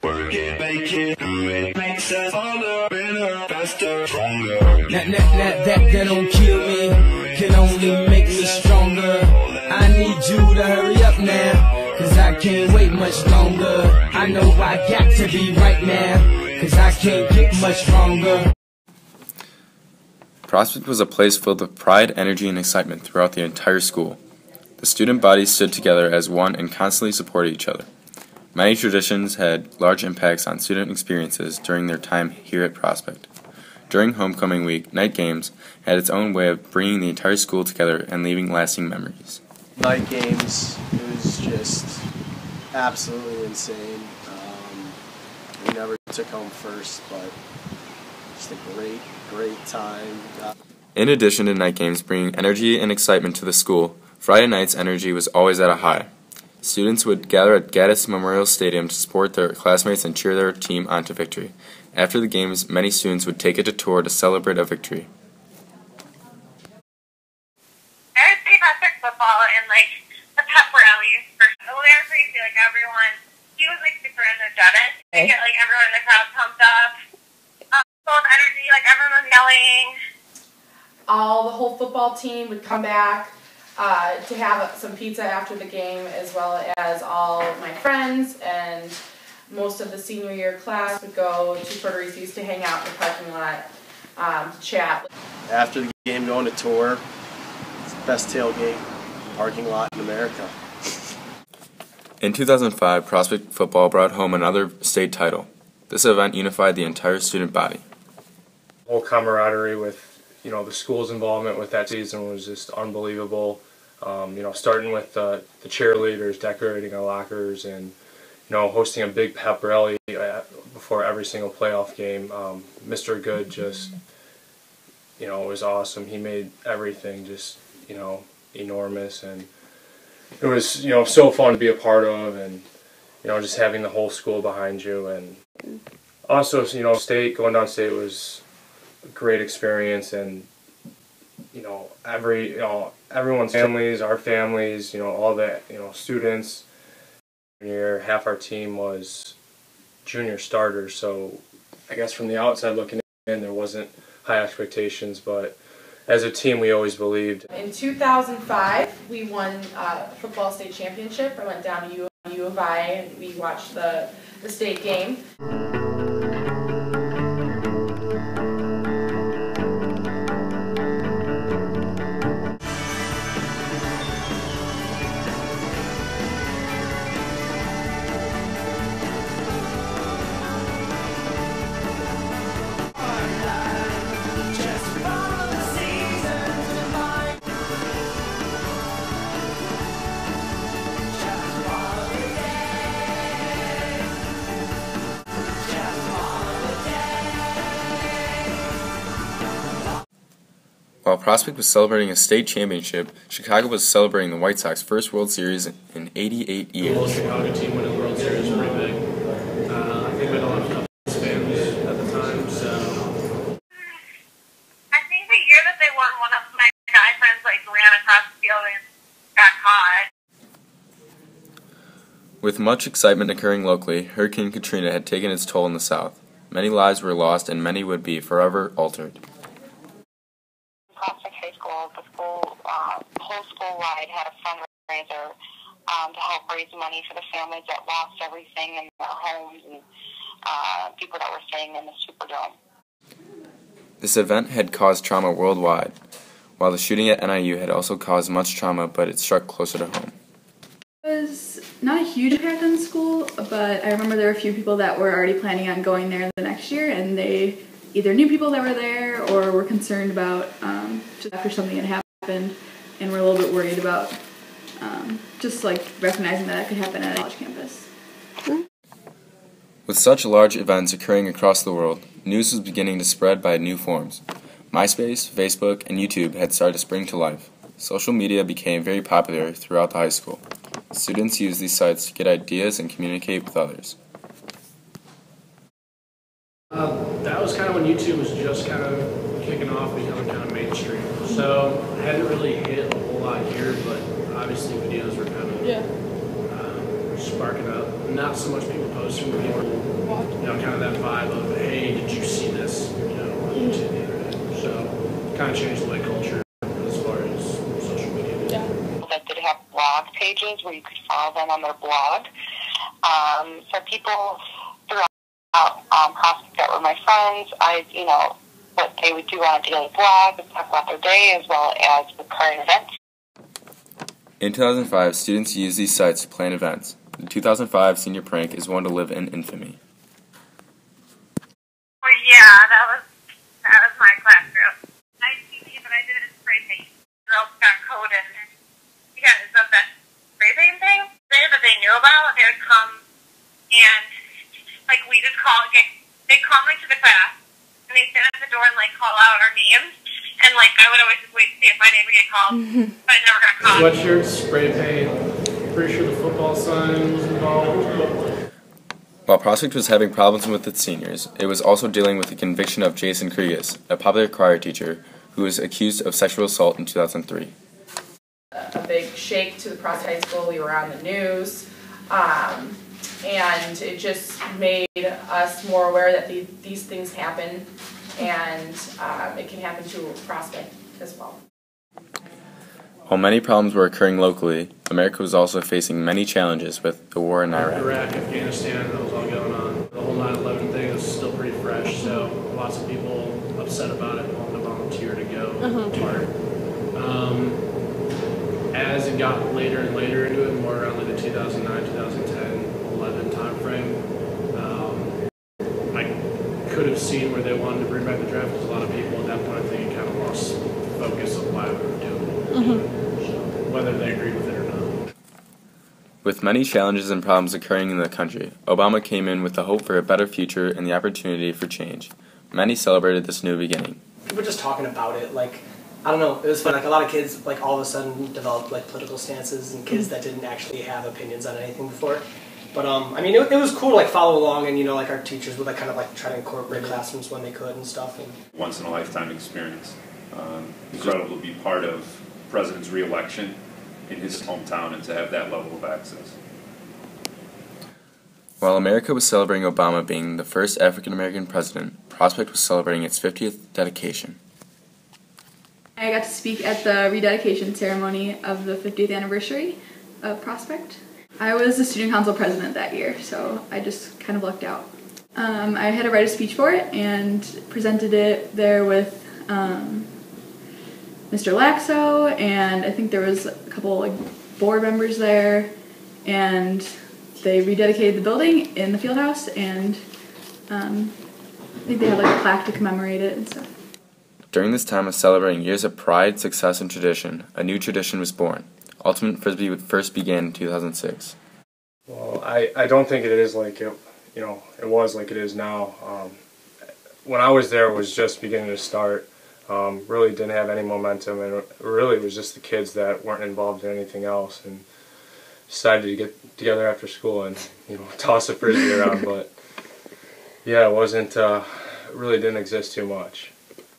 Work it, make it, do it, makes us harder, better, faster, stronger. That don't kill me, can only make me stronger. I need you to hurry up now, cause I can't wait much longer. I know I got to be right now, cause I can't get much stronger. Prospect was a place filled with pride, energy, and excitement throughout the entire school. The student bodies stood together as one and constantly supported each other. Many traditions had large impacts on student experiences during their time here at Prospect. During homecoming week, night games had its own way of bringing the entire school together and leaving lasting memories. Night games, it was just absolutely insane. We never took home first, but just a great time. In addition to night games bringing energy and excitement to the school, Friday night's energy was always at a high. Students would gather at Gaddis Memorial Stadium to support their classmates and cheer their team on to victory. After the games, many students would take a tour to celebrate a victory. I would say Prospect football and the pep rallies for they were crazy. He was super energetic. To get everyone in the crowd pumped up, full of energy. Everyone was yelling. The whole football team would come back to have some pizza after the game, as well as all of my friends, and most of the senior year class would go to Puerto Rico's to hang out in the parking lot, to chat. After the game, going to tour. It's the best tailgate parking lot in America. In 2005, Prospect football brought home another state title. This event unified the entire student body. The whole camaraderie with the school's involvement with that season was just unbelievable. Starting with the cheerleaders decorating our lockers and hosting a big pep rally before every single playoff game. Mr. Good just was awesome. He made everything just enormous, and it was so fun to be a part of, and just having the whole school behind you. And also going down state was a great experience, and everyone's families, our families, all the students. Half our team was junior starters, so I guess from the outside looking in, there wasn't high expectations, but as a team we always believed. In 2005, we won football state championship. I went down to U of I and we watched the state game. While Prospect was celebrating a state championship, Chicago was celebrating the White Sox first World Series in 88 years. The whole Chicago team winning the World Series was pretty big. I think we had a lot of Cubs fans at the time, so... I think the year that they won, one of my guy friends ran across the field and got caught. With much excitement occurring locally, Hurricane Katrina had taken its toll in the South. Many lives were lost and many would be forever altered. Prospect High School, the whole school-wide had a fundraiser to help raise money for the families that lost everything in their homes and people that were staying in the Superdome. This event had caused trauma worldwide, while the shooting at NIU had also caused much trauma, but it struck closer to home. It was not a huge impact on the school, but I remember there were a few people that were already planning on going there the next year, and they either knew people that were there or were concerned about just after something had happened, and were a little bit worried about just recognizing that it could happen at a college campus. With such large events occurring across the world, news was beginning to spread by new forms. MySpace, Facebook, and YouTube had started to spring to life. Social media became very popular throughout the high school. Students used these sites to get ideas and communicate with others. That was kind of when YouTube was just kind of kicking off, becoming kind of mainstream. So it hadn't really hit a whole lot here, but obviously videos were kind of sparking up. not so much people posting, but people, kind of that vibe of, hey, did you see this, on YouTube the other day. So, kind of changed the way culture as far as social media. Yeah. That did have blog pages where you could follow them on their blog. For people throughout Prospect that were my friends, what they would do on a daily blog, talk about their day as well as the current events. In 2005, students used these sites to plan events. The 2005 senior prank is one to live in infamy. Well, yeah, that was my classroom. I TV, but I did it in spray paint. Girls got coded because of that spray paint thing. That they knew about, they would come and we just they'd come to the class and they'd stand at the door and call out our names. And I would always just wait to see if my name would get called, but it never got called. Sweatshirts, spray paint. Pretty sure the football sign was involved. While Prospect was having problems with its seniors, it was also dealing with the conviction of Jason Krieges, a popular choir teacher who was accused of sexual assault in 2003. A big shake to the Prospect High School. We were on the news, and it just made us more aware that these things happen, and it can happen to a Prospect as well. While many problems were occurring locally, America was also facing many challenges with the war in Iraq. Iraq, Afghanistan, that was all going on. The whole 9/11 thing is still pretty fresh, so lots of people upset about it, wanting to volunteer to go part. As it got later and later into it, more around the 2009, 2010, 11 time frame, I could have seen where they wanted to bring back the draft, because a lot of people at that point, I think, kind of lost focus of why we were doing it. So, whether they agreed with it or not. With many challenges and problems occurring in the country, Obama came in with the hope for a better future and the opportunity for change. Many celebrated this new beginning. People just talking about it, I don't know, it was fun. A lot of kids, all of a sudden developed, political stances, and kids that didn't actually have opinions on anything before. But, it was cool to, follow along, and, our teachers would, try to incorporate classrooms when they could and stuff. And once-in-a-lifetime experience. Incredible to be part of the president's re-election in his hometown and to have that level of access. While America was celebrating Obama being the first African-American president, Prospect was celebrating its 50th dedication. I got to speak at the rededication ceremony of the 50th anniversary of Prospect. I was the student council president that year, so I just kind of lucked out. I had to write a speech for it and presented it there with Mr. Laxo, and I think there was a couple board members there, and they rededicated the building in the field house, and I think they had a plaque to commemorate it and stuff. During this time of celebrating years of pride, success, and tradition, a new tradition was born. Ultimate Frisbee first began in 2006. Well, I don't think it is like it was like it is now. When I was there, it was just beginning to start. Really didn't have any momentum, and really it was just the kids that weren't involved in anything else, and decided to get together after school and toss a frisbee around. But yeah, it wasn't really didn't exist too much.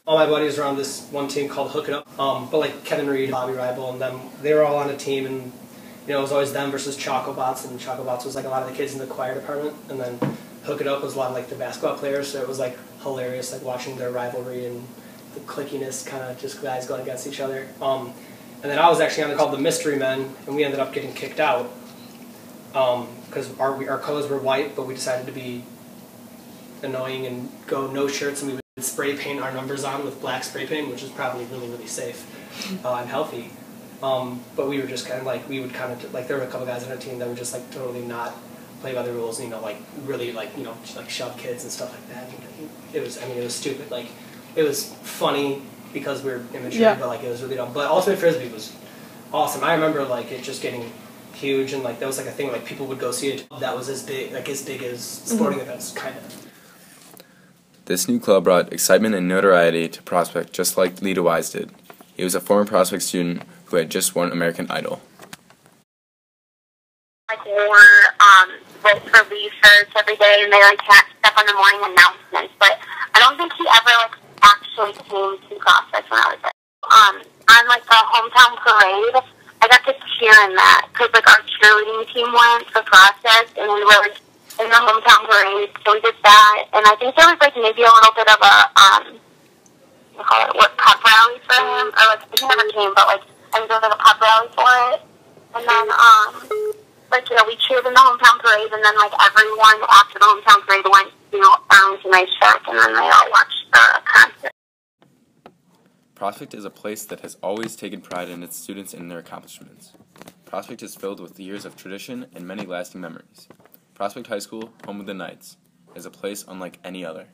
All my buddies were on this one team called Hook It Up, but Kevin Reed, Bobby Ribel, and them, they were all on a team, and it was always them versus Chocobots, and Chocobots was a lot of the kids in the choir department, and then Hook It Up was a lot of the basketball players, so it was hilarious watching their rivalry and the clickiness, kind of just guys going against each other. And then I was actually on the called the Mystery Men, and we ended up getting kicked out because our colors were white, but we decided to be annoying and go no shirts, and we would spray paint our numbers on with black spray paint, which is probably really, really safe and healthy. But we were just kind of we would kind of there were a couple guys on our team that would just totally not play by the rules, really shove kids and stuff like that. And it was, it was stupid. It was funny because we were immature, but it was really dumb. But Ultimate Frisbee was awesome. I remember it just getting huge, and that was a thing people would go see it. That was as big as sporting events, kind of. This new club brought excitement and notoriety to Prospect, just like Lita Wise did. He was a former Prospect student who had just won American Idol. They were vote for Lee shirts every day, and they had stuff on the morning announcements. But I don't think he ever actually came to Prospect when I was there. On the hometown parade, I got to cheer in that because like our cheerleading team went for process, and we were like in the hometown parade, so we did that. And I think there was like maybe a little bit of a we call it what, pep rally for him, or like he never came, but like I think there was like a pep rally for it. And then like we cheered in the hometown parade, and then like everyone after the hometown parade went earned some nice shirts, and then they all watched the concert. Prospect is a place that has always taken pride in its students and their accomplishments. Prospect is filled with years of tradition and many lasting memories. Prospect High School, home of the Knights, is a place unlike any other.